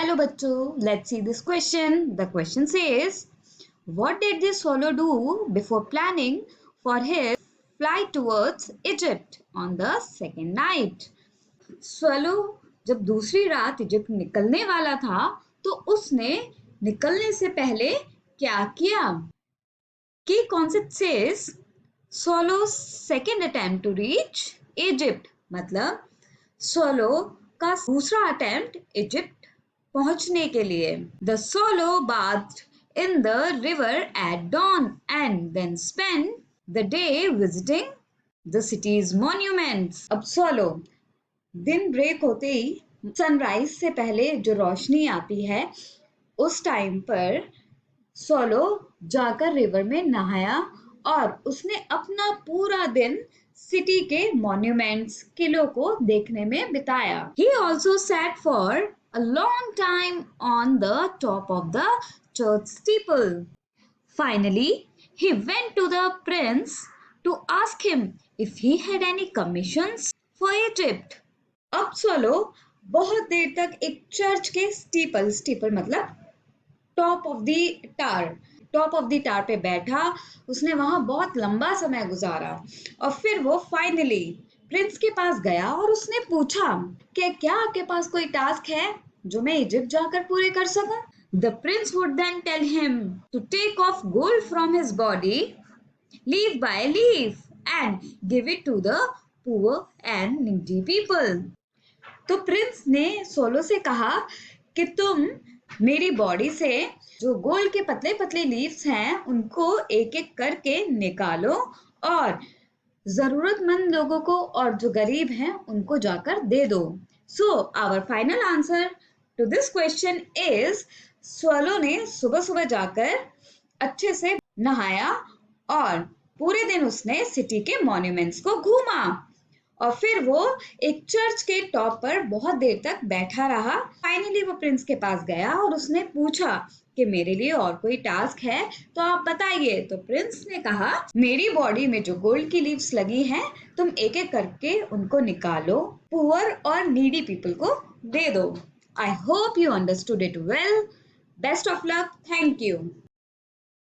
Hello bachcho, let's see this question. The question says, what did the swallow do before planning for his flight towards Egypt on the second night? Swallow जब दूसरी रात Egypt निकलने वाला था तो उसने निकलने से पहले क्या किया? Key concept says swallow's second attempt to reach Egypt मतलब swallow का दूसरा अटेम्प्ट इजिप्ट पहुंचने के लिए. The swallow bathed in the river at dawn and then spent the day visiting the city's monuments. अब swallow दिन ब्रेक होते ही sunrise से पहले जो रोशनी आती है उस टाइम पर सोलो जाकर रिवर में नहाया और उसने अपना पूरा दिन सिटी के मॉन्यूमेंट्स किलों को देखने में बिताया. He also sat for a long time on the top of the church steeple. Finally, he went to the prince to ask him if he had any commissions for Egypt. अब solo बहुत देर तक एक church के steeple मतलब top of the tower पे बैठा. उसने वहां बहुत लंबा समय गुजारा और फिर वो फाइनली प्रिंस के पास गया और उसने पूछा कि क्या आपके पास कोई टास्क है जो मैं इजिप्ट जाकर पूरे कर सकूं. The prince would then tell him to take off gold from his body leaf by leaf and give it to the poor and needy people. तो प्रिंस ने सोलो से कहा कि तुम मेरी बॉडी से जो गोल्ड के पतले पतले लीव्स हैं उनको एक एक करके निकालो और जरूरतमंद लोगों को और जो गरीब हैं उनको जाकर दे दो. So our final answer to this question is swallow ने सुबह सुबह जाकर अच्छे से नहाया और पूरे दिन उसने सिटी के मॉन्यूमेंट्स को घूमा और फिर वो एक चर्च के टॉप पर बहुत देर तक बैठा रहा. फाइनली वो प्रिंस के पास गया और उसने पूछा कि मेरे लिए और कोई टास्क है तो आप बताइए. तो प्रिंस ने कहा मेरी बॉडी में जो गोल्ड की लीव्स लगी हैं तुम एक एक करके उनको निकालो, पुअर और नीडी पीपल को दे दो. I hope you understood it well. Best of luck. Thank you.